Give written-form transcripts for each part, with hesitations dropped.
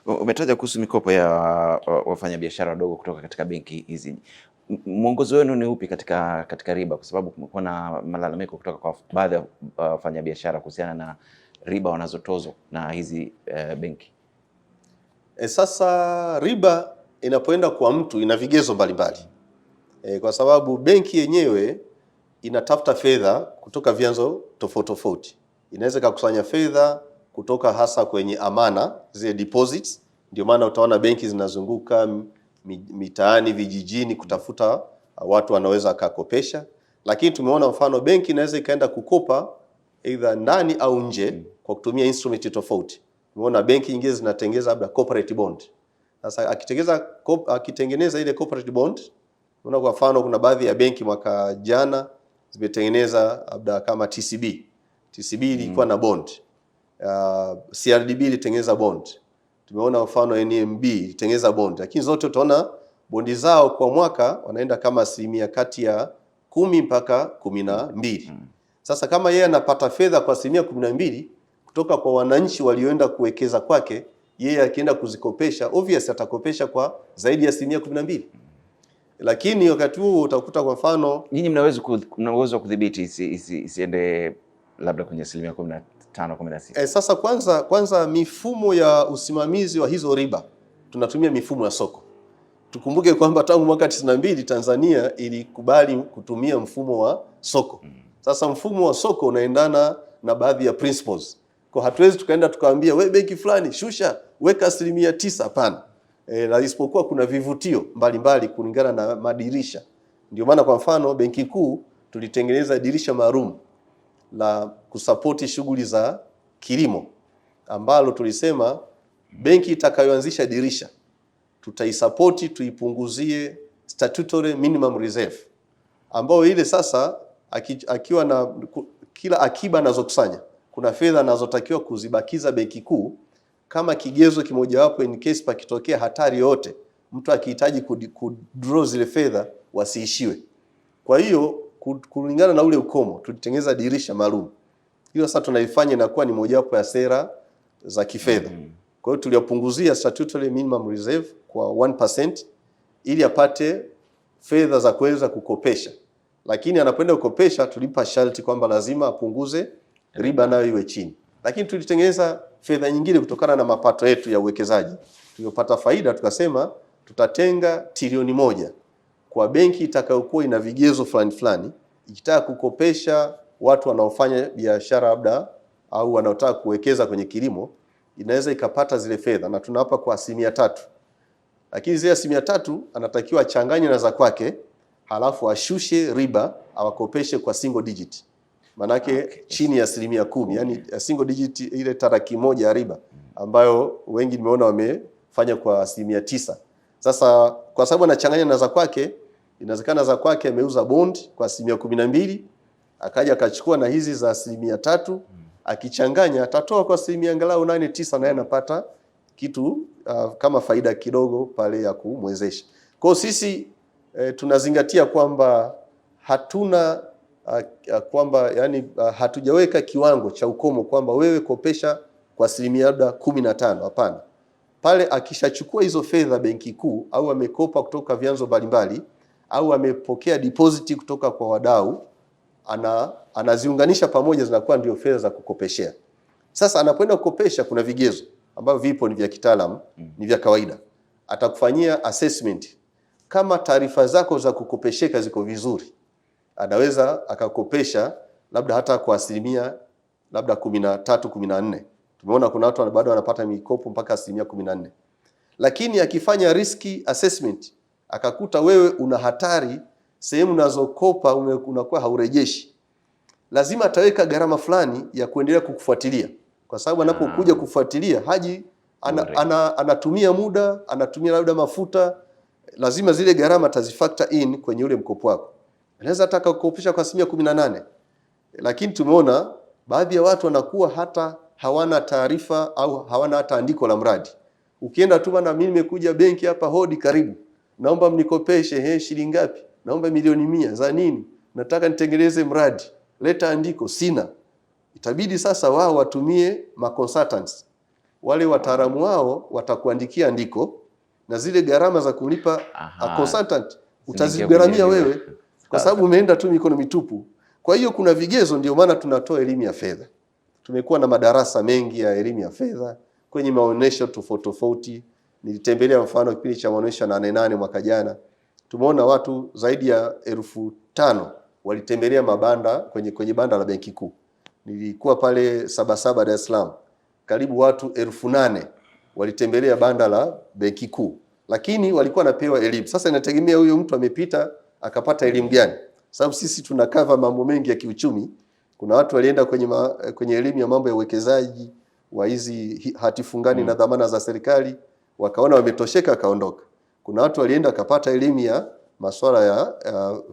Umetaja kuhusu mikopo ya wafanyabiashara wadogo kutoka katika benki hizi. Mwongozo wenu ni upi katika riba, kwa sababu kumekuwa na malalamiko kutoka kwa baadhi ya wafanyabiashara kuhusiana na riba wanazotozwa na hizi benki? Sasa riba inapoenda kwa mtu ina vigezo mbalimbali. Kwa sababu benki yenyewe inatafuta fedha kutoka vyanzo tofauti tofauti. Inaweza kukusanya fedha kutoka hasa kwenye amana, zile deposits. Ndio maana utaona benki zinazunguka mitaani, vijijini kutafuta watu wanaweza kukopesha. Lakini tumeona mfano benki inaweza ikaenda kukopa either ndani au nje kwa kutumia instrument tofauti. Tumeona benki nyingine zinatengeneza labda corporate bond. Sasa akitengeneza ile corporate bond, unaona kwa mfano kuna baadhi ya benki mwaka jana zimetengeneza labda kama TCB. TCB ilikuwa na bond. CRDB ilitengeneza bond. Tumeona mfano NMB ilitengeneza bond. Lakini zote utaona bondi zao kwa mwaka wanaenda kama asilimia kati ya 10 mpaka 12. Sasa kama yeye anapata fedha kwa asilimia 12 kutoka kwa wananchi walioenda kuwekeza kwake, yeye akienda kuzikopesha obviously atakopesha kwa zaidi ya asilimia 12. Lakini wakati huo utakuta kwa mfano nyinyi mna uwezo wa kudhibiti isiende labda kwenye asilimia 15 16. Sasa kwanza mifumo ya usimamizi wa hizo riba tunatumia mifumo ya soko. Tukumbuke kwamba tangu mwaka 92 Tanzania ilikubali kutumia mfumo wa soko. Sasa mfumo wa soko unaendana na baadhi ya principles. Kwa hatuwezi tukaenda tukaambia we benki fulani shusha weka 9%, hapana. Na isipokuwa kuna vivutio mbalimbali kulingana na madirisha. Ndio maana kwa mfano Benki Kuu tulitengeneza dirisha maalum la kusapoti shughuli za kilimo, ambalo tulisema benki itakayoanzisha dirisha tutaisapoti, tuipunguzie statutory minimum reserve, ambao ile sasa akiwa na kila akiba anazokusanya kuna fedha anazotakiwa kuzibakiza Benki Kuu kama kigezo kimojawapo in case pakitokea hatari yote, mtu akihitaji kudraw zile fedha wasiishiwe. Kwa hiyo kulingana na ule ukomo tulitengeneza dirisha maalum. Hiyo sasa tunaifanya inakuwa ni mojawapo ya sera za kifedha. Kwa hiyo tuliyopunguzia statutory minimum reserve kwa 1% ili apate fedha za kuweza kukopesha. Lakini anapoenda kukopesha tulipa sharti kwamba lazima apunguze riba nayo iwe chini. Lakini tulitengeneza fedha nyingine kutokana na mapato yetu ya uwekezaji. Tulipata faida tukasema tutatenga trilioni 1 kwa benki itakayokuwa ina vigezo fulani ikitaka kukopesha watu wanaofanya biashara labda au wanaotaka kuwekeza kwenye kilimo, inaweza ikapata zile fedha na tunawapa kwa 3%. Lakini zile 3% anatakiwa achanganye na za kwake, halafu ashushe riba awakopeshe kwa single digit. Manake chini ya 10%, yani single digit ile taraki moja ya riba ambayo wengi nimeona wamefanya kwa 9%. Sasa kwa sababu anachanganya na za kwake, inawezekana za kwake ameuza bond kwa 12%, akaja akachukua na hizi za 3%, akichanganya atatoa kwa angalau 8 9, naye anapata kitu kama faida kidogo pale ya kumwezesha. Kwa sisi tunazingatia kwamba hatuna kwamba yani hatujaweka kiwango cha ukomo kwamba wewe kopesha kwa 15%, hapana. Pale akishachukua hizo fedha Benki Kuu au amekopa kutoka vyanzo mbalimbali au amepokea deposit kutoka kwa wadau, anaziunganisha pamoja, zinakuwa ndio fedha za kukopeshea. Sasa anapoenda kukopesha kuna vigezo ambavyo vipo, ni vya kitaalamu, ni vya kawaida. Atakufanyia assessment. Kama taarifa zako za kukopesheka ziko vizuri, anaweza akakopesha labda hata kwa asilimia labda 13 14. Tumeona kuna watu bado wanapata mikopo mpaka asilimia 14. Lakini akifanya riski assessment akakuta wewe una hatari, sehemu unazokopa unakuwa haurejeshi, lazima ataweka gharama fulani ya kuendelea kukufuatilia, kwa sababu anapokuja kufuatilia haji anatumia muda, anatumia labda mafuta, lazima zile gharama tazifactor in kwenye ule mkopo wako. Anaweza ataka kukopesha kwa 18%. Lakini tumeona baadhi ya watu wanakuwa hata hawana taarifa au hawana hata andiko la mradi. Ukienda tu bana, mimi nimekuja benki hapa, hodi karibu, naomba mnikopeshe, shilingi ngapi? Naomba milioni 100 za nini? Nataka nitengeneze mradi. Leta andiko, sina. Itabidi sasa wao watumie ma consultants wale wataalamu wao watakuandikia andiko na zile gharama za kulipa a consultant utazigharamia wewe, kwa sababu umeenda tu mikono mitupu. Kwa hiyo kuna vigezo, ndio maana tunatoa elimu ya fedha. Tumekuwa na madarasa mengi ya elimu ya fedha kwenye maonesho tofauti tofauti. Nilitembelea mfano kipindi cha maonesho 88 mwaka jana. Tumeona watu zaidi ya 5,000 walitembelea mabanda kwenye banda la Benki Kuu. Nilikuwa pale Sabasaba Dar es Salaam. Karibu watu 8,000 walitembelea banda la Benki Kuu. Lakini walikuwa napewa elimu. Sasa inategemea huyo mtu amepita akapata elimu gani. Sababu sisi tunakava mambo mengi ya kiuchumi. Kuna watu walienda kwenye elimu ya mambo ya uwekezaji wa hizi hati fungani na dhamana za serikali, wakaona wametosheka akaondoka. Kuna watu walienda akapata elimu ya masuala ya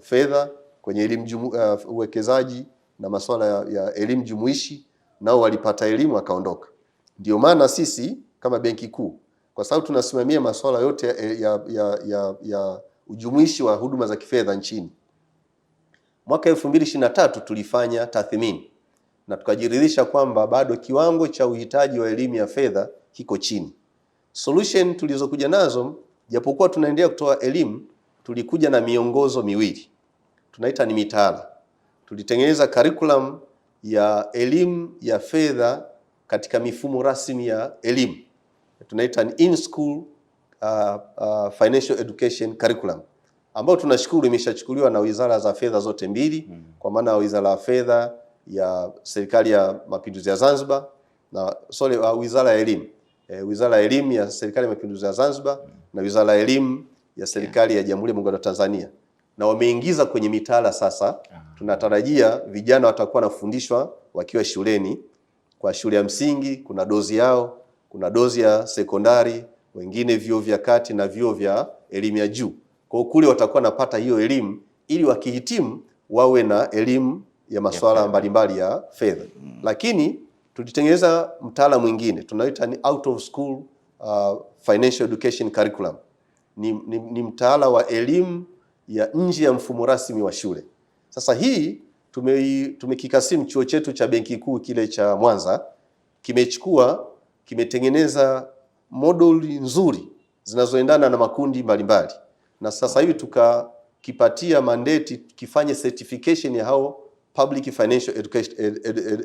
fedha kwenye elimu uwekezaji na masuala ya elimu jumuishi, nao walipata elimu akaondoka. Ndio maana sisi kama Benki Kuu, kwa sababu tunasimamia masuala yote ya ujumuishi wa huduma za kifedha nchini, mwaka 2023 tulifanya tathmini na tukajiridhisha kwamba bado kiwango cha uhitaji wa elimu ya fedha kiko chini. Solution tulizokuja nazo, japokuwa tunaendelea kutoa elimu, tulikuja na miongozo miwili. Tunaita ni mitaala. Tulitengeneza curriculum ya elimu ya fedha katika mifumo rasmi ya elimu. Tunaita ni in-school financial education curriculum, ambao tunashukuru imeshachukuliwa na wizara za fedha zote mbili, kwa maana ya Wizara ya Fedha ya Serikali ya Mapinduzi ya Zanzibar na Wizara ya Elimu. Wizara ya Elimu ya Serikali ya Mapinduzi ya Zanzibar na Wizara ya Elimu ya Serikali ya Jamhuri ya Muungano wa Tanzania. Na wameingiza kwenye mitaala sasa. Tunatarajia vijana watakuwa wanafundishwa wakiwa shuleni. Kwa shule ya msingi kuna dozi yao, kuna dozi ya sekondari, wengine vyuo vya kati na vyuo vya elimu ya juu. Kwa kule watakuwa napata hiyo elimu ili wakihitimu wawe na elimu ya masuala mbalimbali ya fedha. Lakini tulitengeneza mtaala mwingine tunaita ni out of school financial education curriculum. Ni mtaala wa elimu ya nje ya mfumo rasmi wa shule. Sasa hii tumekikasimu chuo chetu cha Benki Kuu kile cha Mwanza, kimetengeneza moduli nzuri zinazoendana na makundi mbalimbali. Na sasa hivi tukakipatia mandate kifanye certification ya hao public financial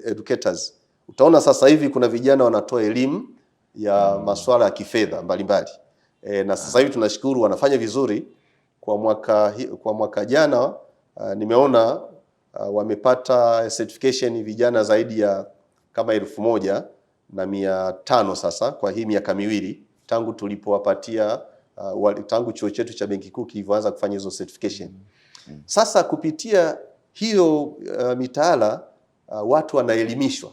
educators. Utaona sasa hivi kuna vijana wanatoa elimu ya masuala ya kifedha mbalimbali. Na sasa hivi tunashukuru wanafanya vizuri. Kwa mwaka jana nimeona wamepata certification vijana zaidi ya kama 1,500 sasa kwa hii miaka miwili tangu tulipowapatia tangu chuo chetu cha Benki Kuu kilivyoanza kufanya hizo certification. Sasa kupitia hiyo mitaala watu wanaelimishwa,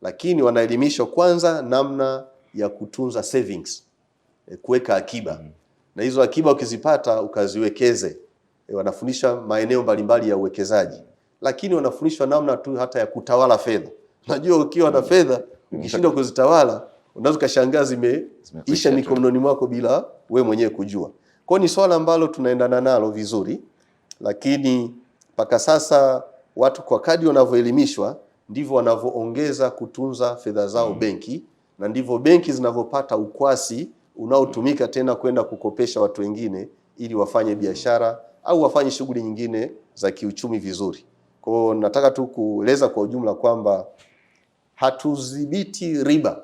lakini wanaelimishwa kwanza namna ya kutunza savings, kuweka akiba. Na hizo akiba ukizipata ukaziwekeze. Wanafundisha maeneo mbalimbali ya uwekezaji, lakini wanafundishwa namna tu hata ya kutawala fedha. Unajua ukiwa na fedha ukishindwa kuzitawala unaweza kushangaa zimeisha mikononi mwako bila we mwenyewe kujua. Kwa ni swala ambalo tunaendana nalo vizuri, lakini mpaka sasa watu kwa kadri wanavyoelimishwa ndivyo wanavyoongeza kutunza fedha zao benki, na ndivyo benki zinavyopata ukwasi unaotumika tena kwenda kukopesha watu wengine ili wafanye biashara au wafanye shughuli nyingine za kiuchumi vizuri. Kwa hiyo nataka tu kueleza kwa ujumla kwamba hatudhibiti riba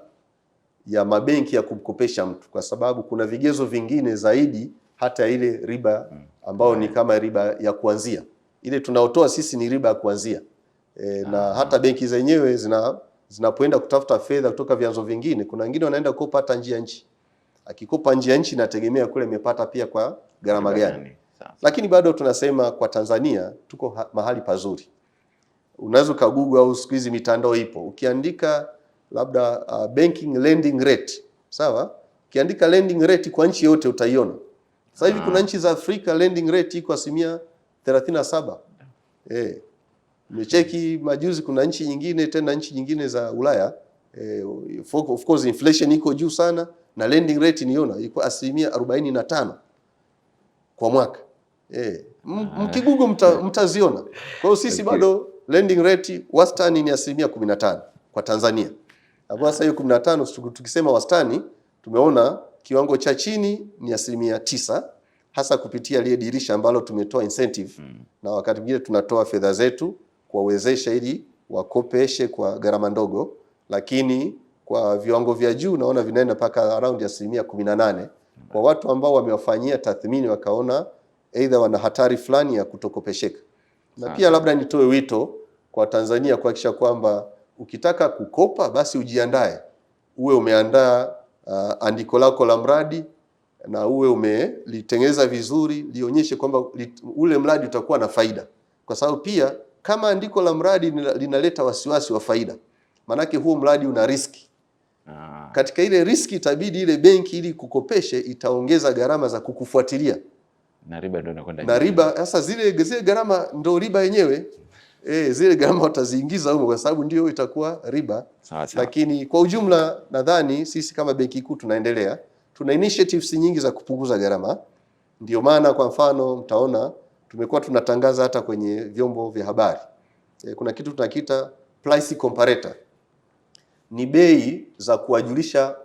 ya mabenki ya kumkopesha mtu, kwa sababu kuna vigezo vingine zaidi hata ile riba ambao ni kama riba ya kuanzia. Ile tunaotoa sisi ni riba ya kuanzia. Na hata benki zenyewe zinapoenda kutafuta fedha kutoka vyanzo vingine, kuna wengine wanaenda kukopa hata nje ya nchi. Akikopa nje ya nchi nategemea kule amepata pia kwa gharama gani. Lakini bado tunasema kwa Tanzania tuko mahali pazuri. Unaweza Google au siku hizi mitandao ipo. Ukiandika labda banking lending rate, sawa? Ukiandika lending rate kwa nchi yote utaiona. Sasa hivi kuna nchi za Afrika lending rate iko 37%. Nimecheki majuzi kuna nchi nyingine za Ulaya, of course inflation iko juu sana na lending rate niona iko 45% kwa mwaka. Mkigugu mtaziona. Kwa hiyo sisi bado lending rate wastani ni 15% kwa Tanzania. Hapo sasa hiyo 15 tukisema wastani, tumeona kiwango cha chini ni 9%, hasa kupitia lile dirisha ambalo tumetoa incentive na wakati mwingine tunatoa fedha zetu kuwawezesha ili wakopeshe kwa gharama ndogo, lakini kwa viwango vya juu naona vinaenda mpaka around 18% kwa watu ambao wamewafanyia tathmini wakaona aidha wana hatari fulani ya kutokopesheka. Na pia labda nitoe wito kwa Tanzania kuhakikisha kwamba ukitaka kukopa basi ujiandae, uwe umeandaa andiko lako la mradi na uwe umelitengeneza vizuri, lionyeshe kwamba ule mradi utakuwa na faida, kwa sababu pia kama andiko la mradi linaleta wasiwasi wa faida, manake huo mradi una riski. Katika ile riski itabidi ile benki ili kukopeshe itaongeza gharama za kukufuatilia na riba ndio inakwenda na riba. Sasa zile gharama ndio riba yenyewe. Zile gharama wataziingiza huko kwa sababu ndio itakuwa riba. Lakini kwa ujumla nadhani sisi kama Benki Kuu tuna initiatives nyingi za kupunguza gharama. Ndio maana kwa mfano mtaona tumekuwa tunatangaza hata kwenye vyombo vya habari. Kuna kitu tunakiita price comparator. Ni bei za kuwajulisha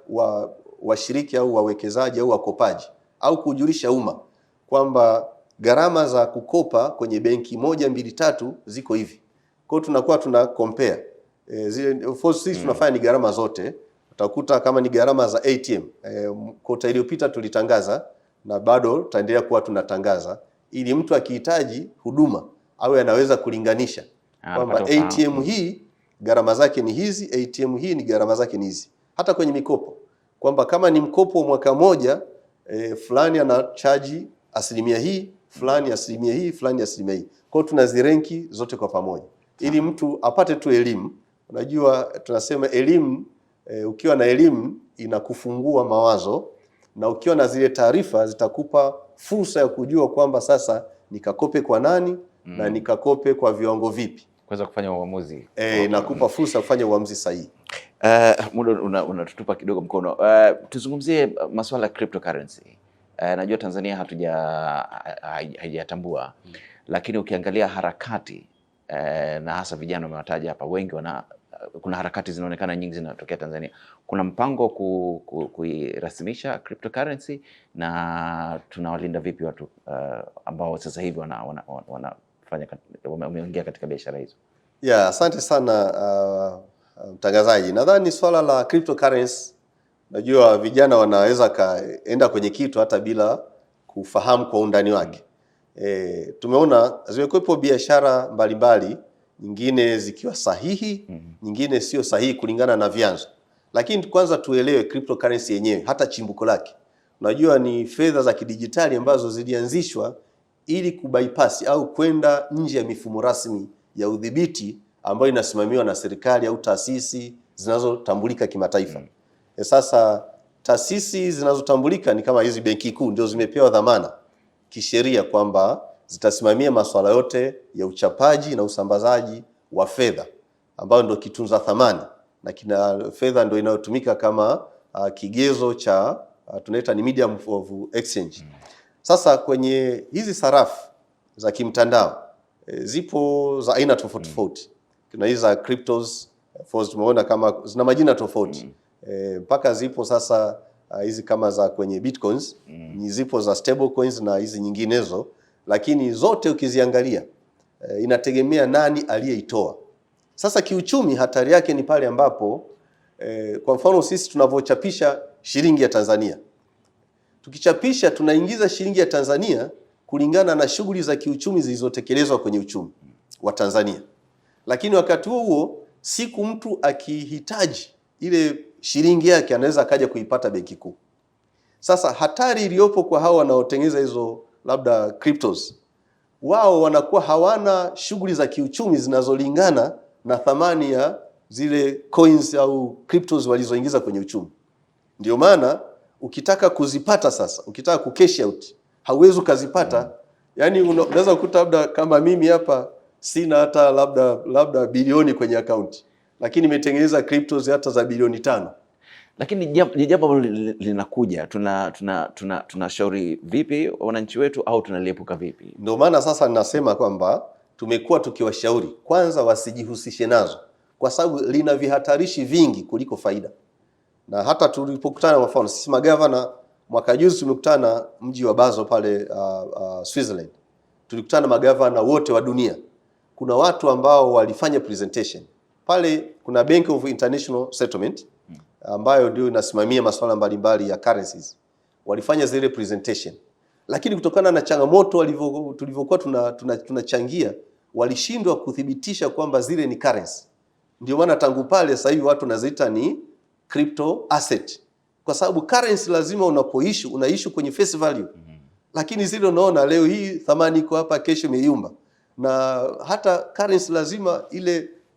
washiriki au wawekezaji au wakopaji au kujulisha umma kwamba gharama za kukopa kwenye benki 1, 2, 3 ziko hivi. Kwa hiyo tunakuwa tuna compare. Zile sisi tunafanya ni gharama zote. Utakuta kama ni gharama za ATM. Kota iliyopita tulitangaza na bado tutaendelea kuwa tunatangaza ili mtu akihitaji huduma awe anaweza kulinganisha kwamba ATM hii gharama zake ni hizi, ATM hii ni gharama zake ni hizi. Hata kwenye mikopo kwamba kama ni mkopo wa mwaka moja fulani anachaji asilimia hii, fulani asilimia hii, fulani asilimia hii. Kwa hiyo tunazirenki zote kwa pamoja ili mtu apate tu elimu. Unajua tunasema elimu, ukiwa na elimu inakufungua mawazo, na ukiwa na zile taarifa zitakupa fursa ya kujua kwamba sasa nikakope kwa nani na nikakope kwa viwango vipi, kuweza kufanya uamuzi. Inakupa fursa kufanya uamuzi sahihi. Muda unatutupa kidogo mkono. Tuzungumzie masuala ya cryptocurrency. Najua Tanzania haijatambua, lakini ukiangalia harakati na hasa vijana wamewataja hapa wengi, kuna harakati zinaonekana nyingi zinatokea Tanzania. Kuna mpango kuirasimisha cryptocurrency, na tunawalinda vipi watu ambao sasa hivi wameingia katika biashara hizo? Asante sana mtangazaji. Nadhani swala la cryptocurrency, najua vijana wanaweza kaenda kwenye kitu hata bila kufahamu kwa undani wake. Tumeona zimekuwepo biashara mbalimbali, nyingine zikiwa sahihi, nyingine sio sahihi kulingana na vyanzo. Lakini kwanza tuelewe cryptocurrency yenyewe, hata chimbuko lake. Unajua ni fedha za kidijitali ambazo zilianzishwa ili kubypass au kwenda nje ya mifumo rasmi ya udhibiti ambayo inasimamiwa na serikali au taasisi zinazotambulika kimataifa. Sasa taasisi zinazotambulika ni kama hizi Benki Kuu ndio zimepewa dhamana kisheria kwamba zitasimamia masuala yote ya uchapaji na usambazaji wa fedha, ambayo ndio kitunza thamani, na fedha ndio inayotumika kama kigezo cha tunaita ni medium of exchange. Sasa kwenye hizi sarafu za kimtandao zipo za aina tofauti tofauti. Kuna hizi za cryptos, tumeona kama zina majina tofauti. Mpaka zipo sasa hizi kama za kwenye bitcoins, zipo za stable coins na hizi nyinginezo, lakini zote ukiziangalia inategemea nani aliyeitoa. Sasa kiuchumi hatari yake ni pale ambapo kwa mfano sisi tunavyochapisha shilingi ya Tanzania. Tukichapisha tunaingiza shilingi ya Tanzania kulingana na shughuli za kiuchumi zilizotekelezwa kwenye uchumi wa Tanzania. Lakini wakati huo siku mtu akihitaji ile shilingi yake anaweza akaja kuipata Benki Kuu. Sasa hatari iliyopo kwa hao wanaotengeneza hizo labda cryptos, wao wanakuwa hawana shughuli za kiuchumi zinazolingana na thamani ya zile coins au cryptos walizoingiza kwenye uchumi. Ndio maana ukitaka kuzipata sasa, ukitaka ku cash out, hauwezi kuzipata. Yaani unaweza kukuta labda kama mimi hapa sina hata labda bilioni kwenye account, lakini nimetengeneza cryptos hata za bilioni 5. Lakini jambo linakuja, tunashauri vipi wananchi wetu au tunaliepuka vipi? Ndio maana sasa ninasema kwamba tumekuwa tukiwashauri kwanza wasijihusishe nazo, kwa sababu lina vihatarishi vingi kuliko faida. Na hata tulipokutana, kwa mfano sisi magavana mwaka juzi tumekutana mji wa Basel pale Switzerland. Tulikutana magavana wote wa dunia. Kuna watu ambao walifanya presentation. Pale kuna Bank of International Settlement ambayo ndio inasimamia masuala mbalimbali ya currencies. Walifanya zile presentation. Lakini kutokana na changamoto tulivyokuwa tunachangia, walishindwa kuthibitisha kwamba zile ni currency. Ndio maana tangu pale sasa hivi watu naziita ni crypto asset. Kwa sababu currency lazima unaishi kwenye face value. Lakini zile unaona leo hii thamani iko hapa, kesho imeyumba. Na hata currency lazima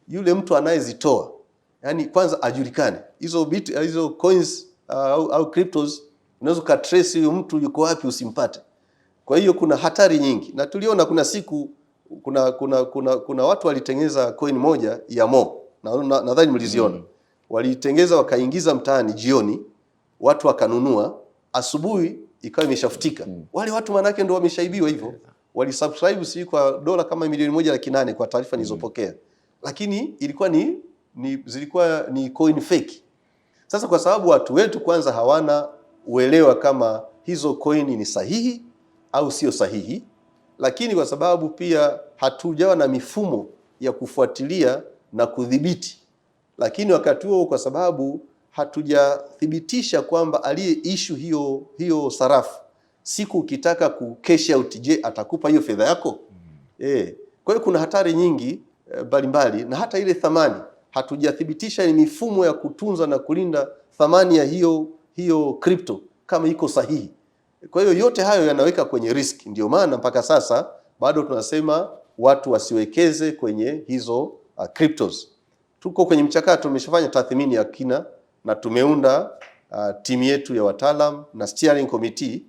yule mtu anayezitoa, yani kwanza ajulikane. Hizo coins au cryptos unaweza kutrace huyo mtu yuko wapi usimpate. Kwa hiyo kuna hatari nyingi. Na tuliona kuna siku kuna watu walitengeneza coin moja ya Mo. Nadhani mliziona. Walitengeneza wakaingiza mtaani jioni, watu wakanunua, asubuhi ikawa imeshafutika. Wale watu manake ndio wameshaibiwa hivyo. Walisubscribe si kwa dola kama milioni 1.8 kwa taarifa nilizopokea. Lakini ilikuwa zilikuwa ni coin fake. Sasa kwa sababu watu wetu kwanza hawana uelewa kama hizo coin ni sahihi au sio sahihi, lakini kwa sababu pia hatujawa na mifumo ya kufuatilia na kudhibiti, lakini wakati huo kwa sababu hatujathibitisha kwamba aliye issue hiyo sarafu siku ukitaka ku cash out, je, atakupa hiyo fedha yako? Kwa hiyo kuna hatari nyingi mbalimbali, na hata ile thamani hatujathibitisha ni mifumo ya kutunza na kulinda thamani ya hiyo crypto kama iko sahihi. Kwa hiyo yote hayo yanaweka kwenye risk. Ndio maana mpaka sasa bado tunasema watu wasiwekeze kwenye hizo cryptos. Tuko kwenye mchakato, tumeshafanya tathmini ya kina na tumeunda timu yetu ya wataalam na steering committee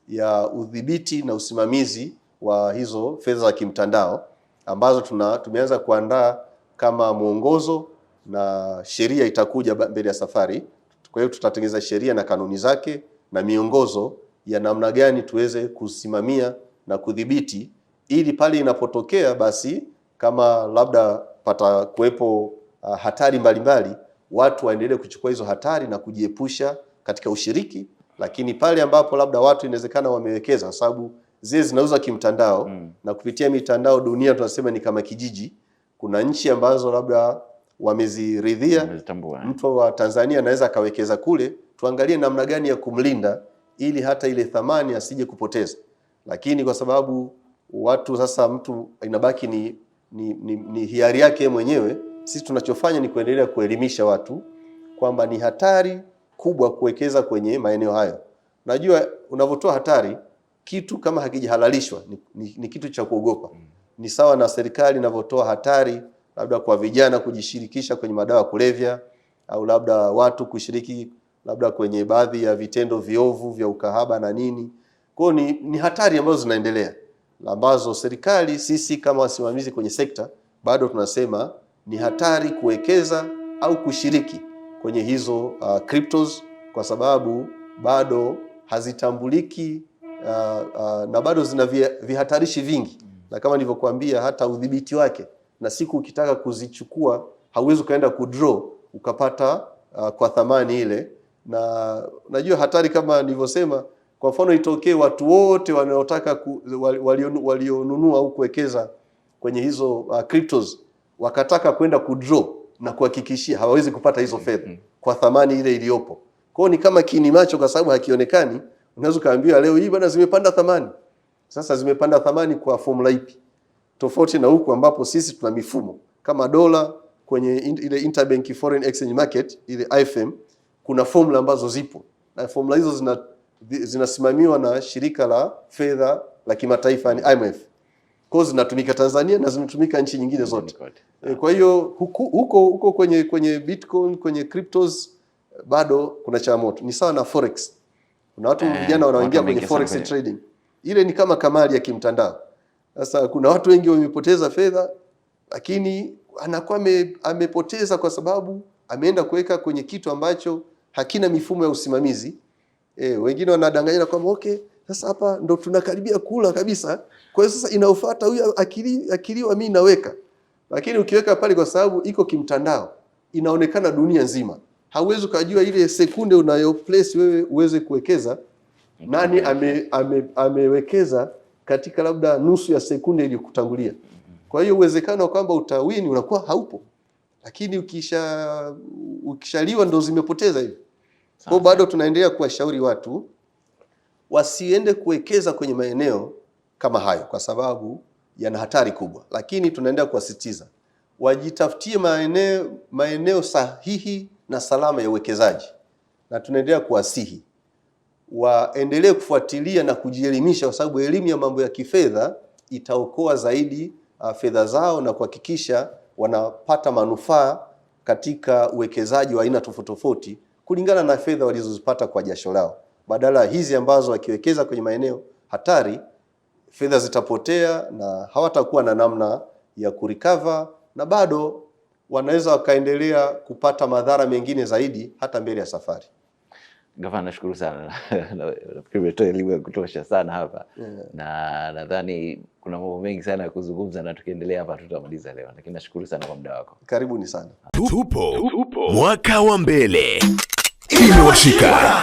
ya udhibiti na usimamizi wa hizo fedha za kimtandao ambazo tumeanza kuandaa kama mwongozo, na sheria itakuja mbele ya safari. Kwa hiyo tutatengeneza sheria na kanuni zake na miongozo ya namna gani tuweze kusimamia na kudhibiti, ili pale inapotokea basi kama labda pata kuwepo hatari mbalimbali, watu waendelee kuchukua hizo hatari na kujiepusha katika ushiriki. Lakini pale ambapo labda watu inawezekana wamewekeza, kwa sababu zile zinauza kimtandao na kupitia mitandao dunia tunasema ni kama kijiji. Kuna nchi ambazo labda wameziridhia, mtu wa Tanzania anaweza akawekeza kule, tuangalie namna gani ya kumlinda ili hata ile thamani asije kupoteza. Lakini kwa sababu watu sasa, mtu inabaki ni hiari yake mwenyewe, sisi tunachofanya ni kuendelea kuelimisha watu kwamba ni hatari kubwa kuwekeza kwenye maeneo hayo. Najua unavotoa hatari, kitu kama hakijahalalishwa ni kitu cha kuogopa. Ni sawa na serikali inavotoa hatari labda kwa vijana kujishirikisha kwenye madawa ya kulevya, au labda watu kushiriki labda kwenye baadhi ya vitendo viovu vya ukahaba na nini. Kwa hiyo ni hatari ambazo zinaendelea, ambazo serikali, sisi kama wasimamizi kwenye sekta bado tunasema ni hatari kuwekeza au kushiriki kwenye hizo cryptos, kwa sababu bado hazitambuliki na bado zina vihatarishi vingi. Na kama nilivyokuambia, hata udhibiti wake, na siku ukitaka kuzichukua hauwezi kaenda kudraw ukapata kwa thamani ile. Na najua hatari kama nilivyosema, kwa mfano itokee watu wote wanaotaka walionunua au kuwekeza kwenye hizo cryptos wakataka kwenda kudraw na kuhakikishia, hawawezi kupata hizo fedha kwa thamani ile iliyopo. Kwa hiyo ni kama kiini macho, kwa sababu hakionekani. Unaweza kaambiwa leo hii bwana zimepanda thamani. Sasa zimepanda thamani kwa formula ipi? Tofauti na huku ambapo sisi tuna mifumo kama dola kwenye ile interbank foreign exchange market, ile IFM, kuna formula ambazo zipo, na formula hizo zinasimamiwa na shirika la fedha la kimataifa, ni IMF. Kwa hiyo zinatumika Tanzania na zinatumika nchi nyingine zote. Kwa hiyo huko kwenye Bitcoin, kwenye cryptos bado kuna changamoto. Ni sawa na forex. Kuna watu vijana wanaoingia kwenye forex trading. Ile ni kama kamari ya kimtandao. Sasa kuna watu wengi wamepoteza fedha, lakini anakuwa amepoteza kwa sababu ameenda kuweka kwenye kitu ambacho hakina mifumo ya usimamizi. Wengine wanadanganyana kwamba okay, sasa hapa ndo tunakaribia kula kabisa, kwa hiyo sasa inaofuata huyu akiliwa mimi naweka. Lakini ukiweka pale, kwa sababu iko kimtandao, inaonekana dunia nzima. Hauwezi kujua ile sekunde unayo place wewe uweze kuwekeza, nani amewekeza katika labda nusu ya sekunde iliyokutangulia. Kwa hiyo uwezekano kwamba utawini unakuwa haupo. Lakini ukishaliwa ndo zimepoteza hivi. Kwa bado tunaendelea kuwashauri watu wasiende kuwekeza kwenye maeneo kama hayo kwa sababu yana hatari kubwa, lakini tunaendelea kuwasisitiza wajitafutie maeneo sahihi na salama ya uwekezaji, na tunaendelea kuwasihi waendelee kufuatilia na kujielimisha, kwa sababu elimu ya mambo ya kifedha itaokoa zaidi fedha zao na kuhakikisha wanapata manufaa katika uwekezaji wa aina tofauti tofauti kulingana na fedha walizozipata kwa jasho lao, badala hizi ambazo wakiwekeza kwenye maeneo hatari fedha zitapotea na hawatakuwa na namna ya kurecover, na bado wanaweza wakaendelea kupata madhara mengine zaidi hata mbele ya safari. Gavana, nashukuru sana. Nafikiri umetoa elimu ya kutosha sana hapa. Na nadhani kuna mambo mengi sana ya kuzungumza, na tukiendelea hapa tutamaliza leo, lakini nashukuru sana kwa muda wako. Karibuni sana. Tupo mwaka wa mbele. Imewashika.